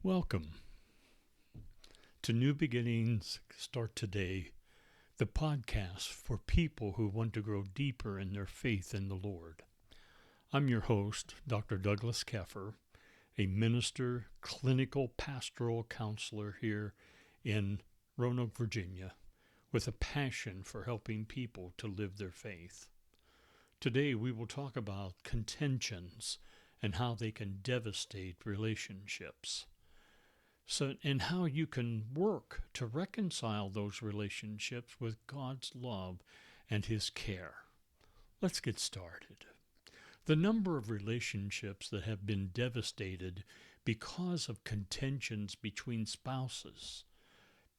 Welcome to New Beginnings Start Today, the podcast for people who want to grow deeper in their faith in the Lord. I'm your host, Dr. Douglas Keffer, a minister, clinical pastoral counselor here in Roanoke, Virginia, with a passion for helping people to live their faith. Today we will talk about contentions and how they can devastate relationships. And how you can work to reconcile those relationships with God's love and His care. Let's get started. The number of relationships that have been devastated because of contentions between spouses,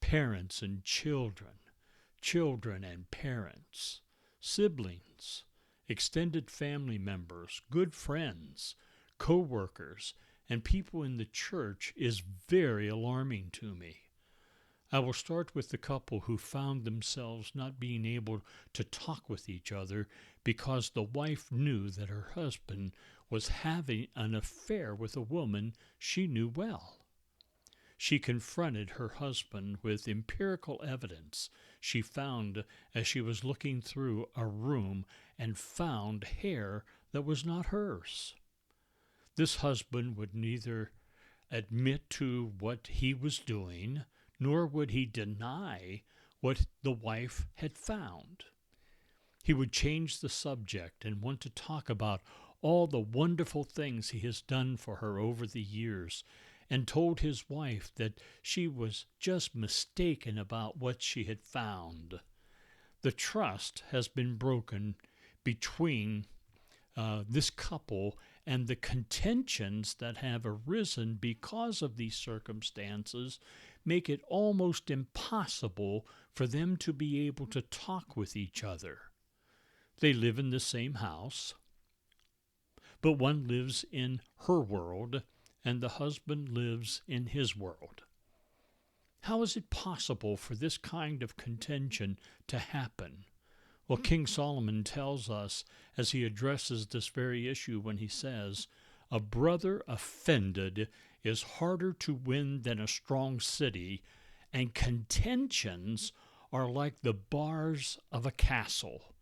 parents and children, children and parents, siblings, extended family members, good friends, co-workers, and people in the church is very alarming to me. I will start with the couple who found themselves not being able to talk with each other because the wife knew that her husband was having an affair with a woman she knew well. She confronted her husband with empirical evidence she found as she was looking through a room and found hair that was not hers. This husband would neither admit to what he was doing, nor would he deny what the wife had found. He would change the subject and want to talk about all the wonderful things he has done for her over the years, and told his wife that she was just mistaken about what she had found. The trust has been broken between this couple, and the contentions that have arisen because of these circumstances make it almost impossible for them to be able to talk with each other. They live in the same house, but one lives in her world and the husband lives in his world. How is it possible for this kind of contention to happen? Well, King Solomon tells us as he addresses this very issue when he says, "A brother offended is harder to win than a strong city, and contentions are like the bars of a castle."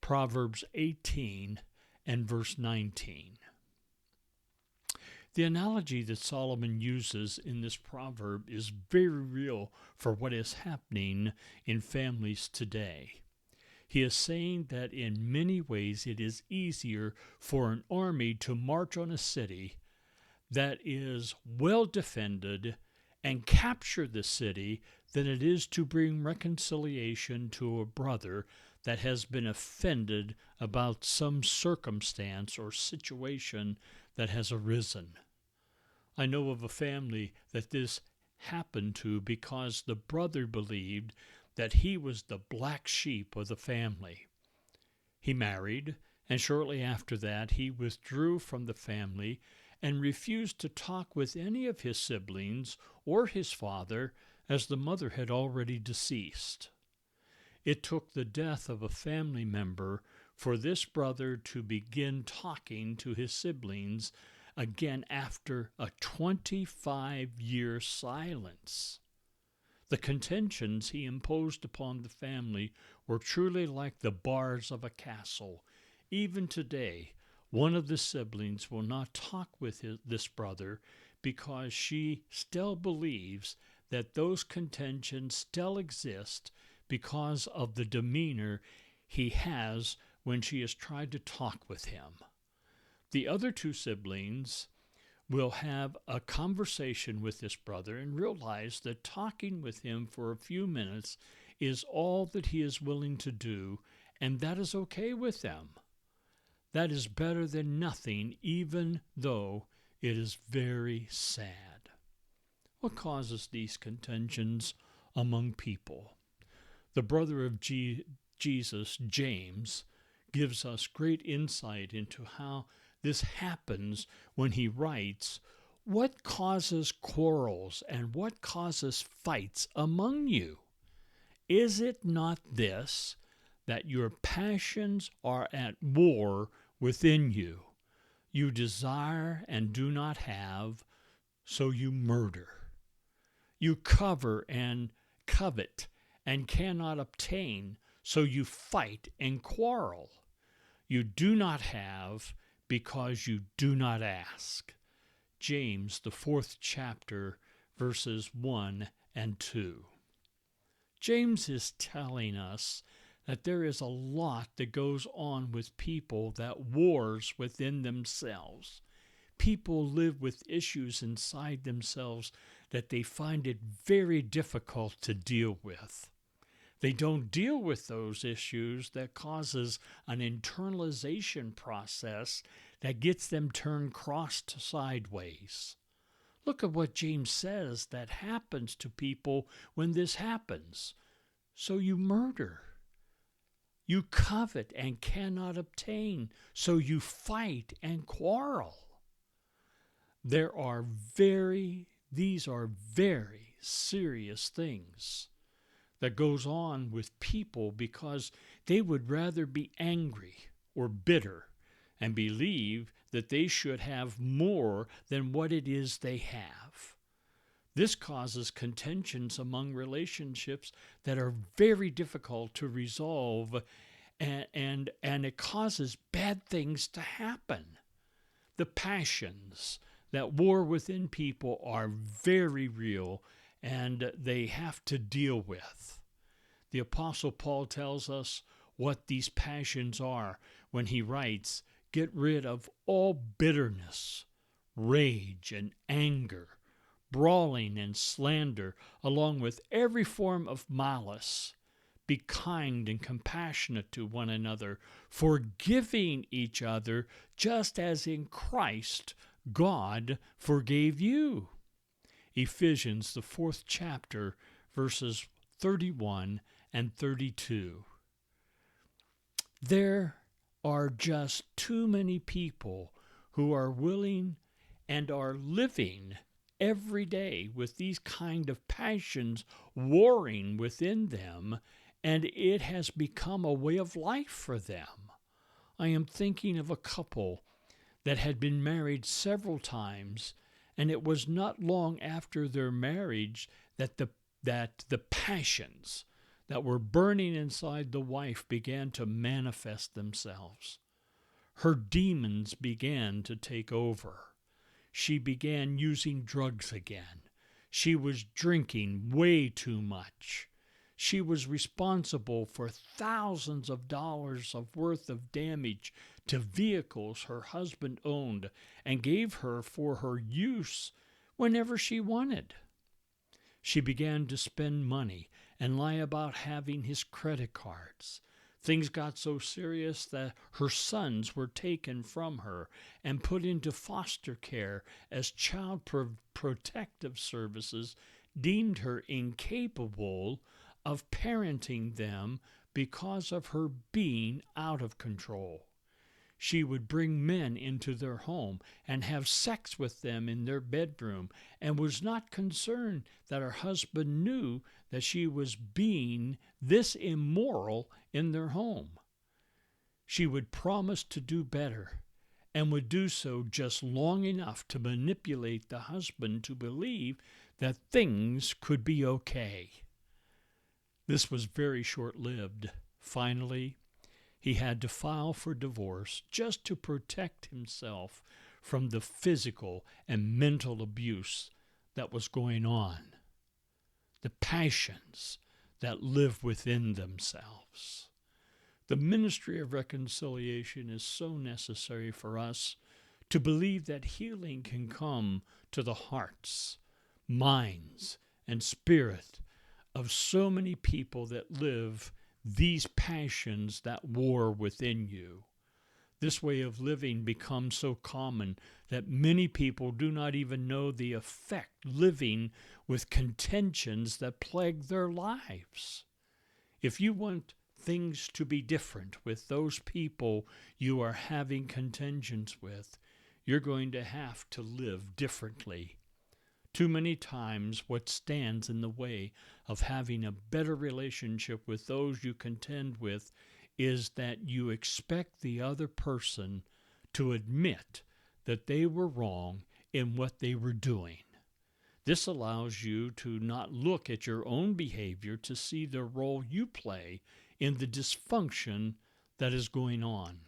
Proverbs 18 and verse 19. The analogy that Solomon uses in this proverb is very real for what is happening in families today. He is saying that in many ways it is easier for an army to march on a city that is well defended and capture the city than it is to bring reconciliation to a brother that has been offended about some circumstance or situation that has arisen. I know of a family that this happened to because the brother believed that he was the black sheep of the family. He married, and shortly after that he withdrew from the family and refused to talk with any of his siblings or his father, as the mother had already deceased. It took the death of a family member for this brother to begin talking to his siblings again after a 25-year silence. The contentions he imposed upon the family were truly like the bars of a castle. Even today, one of the siblings will not talk with this brother because she still believes that those contentions still exist because of the demeanor he has when she has tried to talk with him. The other two siblings will have a conversation with this brother and realize that talking with him for a few minutes is all that he is willing to do, and that is okay with them. That is better than nothing, even though it is very sad. What causes these contentions among people? The brother of Jesus, James, gives us great insight into how this happens when he writes, "What causes quarrels and what causes fights among you? Is it not this, that your passions are at war within you? You desire and do not have, so you murder. You cover and covet and cannot obtain, so you fight and quarrel. You do not have because you do not ask. James, the 4th chapter, verses 1 and 2. James is telling us that there is a lot that goes on with people that wars within themselves. People live with issues inside themselves that they find it very difficult to deal with. They don't deal with those issues that causes an internalization process that gets them turned crossed sideways. Look at what James says that happens to people when this happens. So you murder. You covet and cannot obtain, so you fight and quarrel. These are very serious things that goes on with people because they would rather be angry or bitter and believe that they should have more than what it is they have. This causes contentions among relationships that are very difficult to resolve, and it causes bad things to happen. The passions that war within people are very real, and they have to deal with. The Apostle Paul tells us what these passions are when he writes, "Get rid of all bitterness, rage, and anger, brawling and slander, along with every form of malice. Be kind and compassionate to one another, forgiving each other, just as in Christ God forgave you." Ephesians, the 4th chapter, verses 31 and 32. There are just too many people who are willing and are living every day with these kind of passions warring within them, and it has become a way of life for them. I am thinking of a couple that had been married several times, and it was not long after their marriage that the passions that were burning inside the wife began to manifest themselves. Her demons began to take over. She began using drugs again. She was drinking way too much. She was responsible for thousands of dollars worth of damage to vehicles her husband owned and gave her for her use whenever she wanted. She began to spend money and lie about having his credit cards. Things got so serious that her sons were taken from her and put into foster care as Child Protective Services deemed her incapable of parenting them because of her being out of control. She would bring men into their home and have sex with them in their bedroom and was not concerned that her husband knew that she was being this immoral in their home. She would promise to do better and would do so just long enough to manipulate the husband to believe that things could be okay. This was very short-lived. Finally, he had to file for divorce just to protect himself from the physical and mental abuse that was going on. The passions that live within themselves. The ministry of reconciliation is so necessary for us to believe that healing can come to the hearts, minds, and spirit of so many people that live these passions that war within you. This way of living becomes so common that many people do not even know the effect living with contentions that plague their lives. If you want things to be different with those people you are having contentions with, you're going to have to live differently. Too many times what stands in the way of having a better relationship with those you contend with is that you expect the other person to admit that they were wrong in what they were doing. This allows you to not look at your own behavior to see the role you play in the dysfunction that is going on.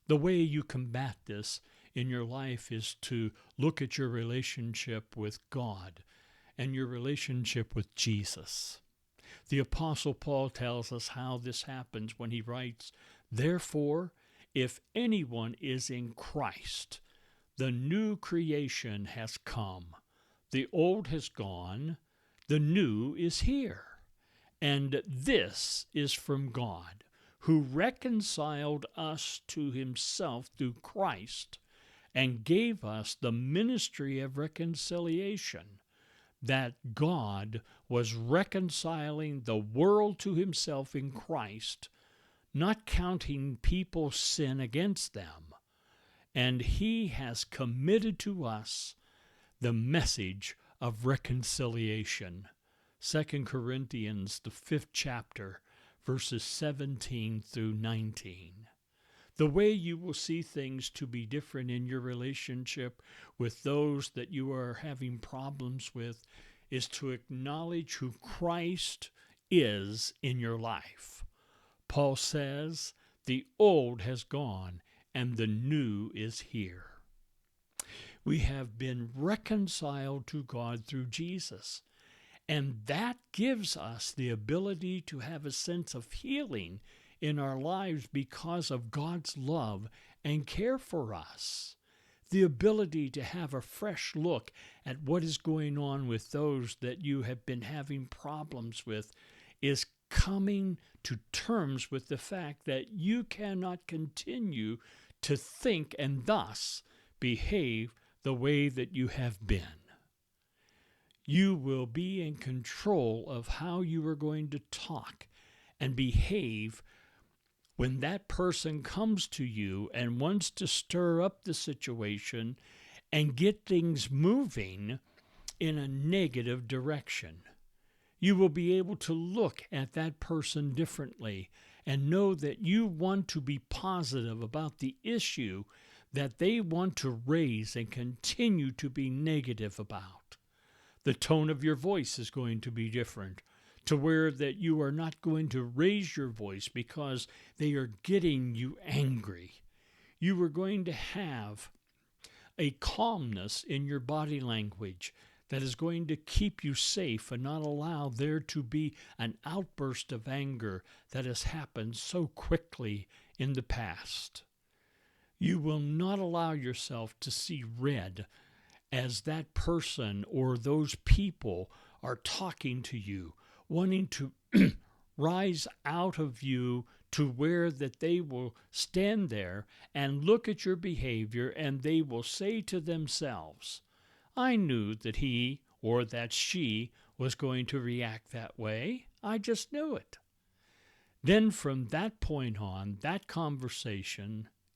The way you combat this in your life is to look at your relationship with God and your relationship with Jesus. The Apostle Paul tells us how this happens when he writes, "Therefore, if anyone is in Christ, the new creation has come. The old has gone, the new is here. And this is from God, who reconciled us to himself through Christ and gave us the ministry of reconciliation, that God was reconciling the world to himself in Christ, not counting people's sin against them. And he has committed to us the message of reconciliation." 2 Corinthians, the 5th chapter, verses 17 through 19. The way you will see things to be different in your relationship with those that you are having problems with is to acknowledge who Christ is in your life. Paul says, "The old has gone and the new is here." We have been reconciled to God through Jesus, and that gives us the ability to have a sense of healing in our lives because of God's love and care for us. The ability to have a fresh look at what is going on with those that you have been having problems with is coming to terms with the fact that you cannot continue to think and thus behave the way that you have been. You will be in control of how you are going to talk and behave when that person comes to you and wants to stir up the situation and get things moving in a negative direction. You will be able to look at that person differently and know that you want to be positive about the issue that they want to raise and continue to be negative about. The tone of your voice is going to be different, to where that you are not going to raise your voice because they are getting you angry. You are going to have a calmness in your body language that is going to keep you safe and not allow there to be an outburst of anger that has happened so quickly in the past. You will not allow yourself to see red as that person or those people are talking to you, wanting to rise out of you to where that they will stand there and look at your behavior and they will say to themselves, "I knew that he or that she was going to react that way. I just knew it." Then from that point on,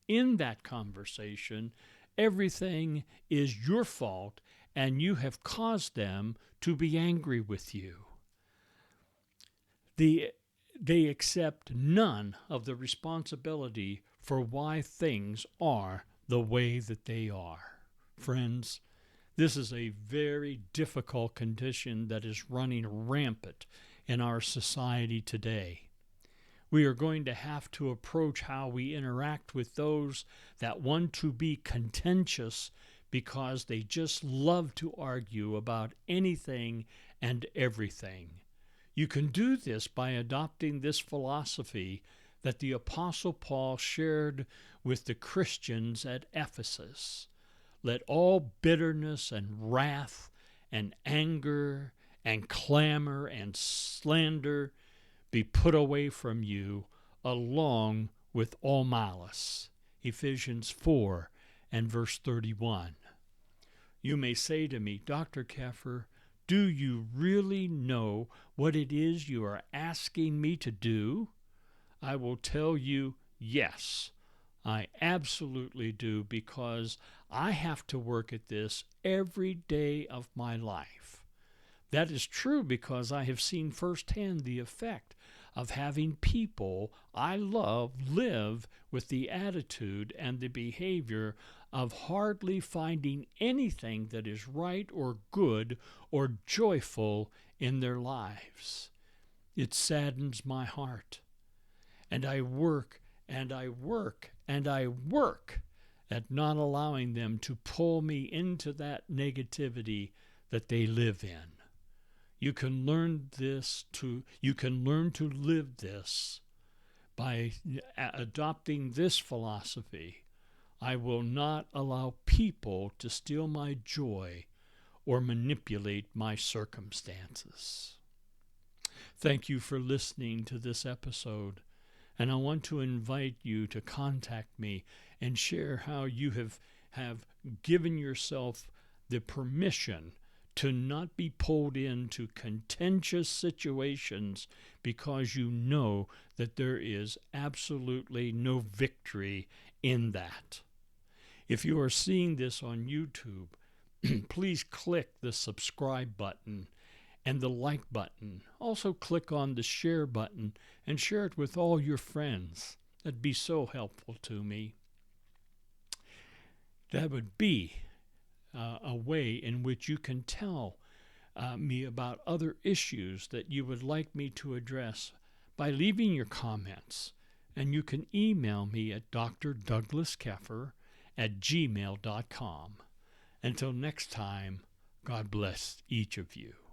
in that conversation, everything is your fault and you have caused them to be angry with you. They accept none of the responsibility for why things are the way that they are. Friends, this is a very difficult condition that is running rampant in our society today. We are going to have to approach how we interact with those that want to be contentious because they just love to argue about anything and everything. You can do this by adopting this philosophy that the Apostle Paul shared with the Christians at Ephesus. Let all bitterness and wrath and anger and clamor and slander be put away from you, along with all malice. Ephesians 4 and verse 31. You may say to me, "Dr. Keffer, do you really know what it is you are asking me to do?" I will tell you, yes, I absolutely do, because I have to work at this every day of my life. That is true because I have seen firsthand the effect of having people I love live with the attitude and the behavior of hardly finding anything that is right or good or joyful in their lives. It saddens my heart. And I work and I work and I work at not allowing them to pull me into that negativity that they live in. You can learn to live this by adopting this philosophy. I will not allow people to steal my joy or manipulate my circumstances. Thank you for listening to this episode, and I want to invite you to contact me and share how you have given yourself the permission to not be pulled into contentious situations because you know that there is absolutely no victory in that. If you are seeing this on YouTube, please click the subscribe button and the like button. Also click on the share button and share it with all your friends. That'd be so helpful to me. That would be a way in which you can tell me about other issues that you would like me to address by leaving your comments. And you can email me at drdouglaskeffer@gmail.com. Until next time, God bless each of you.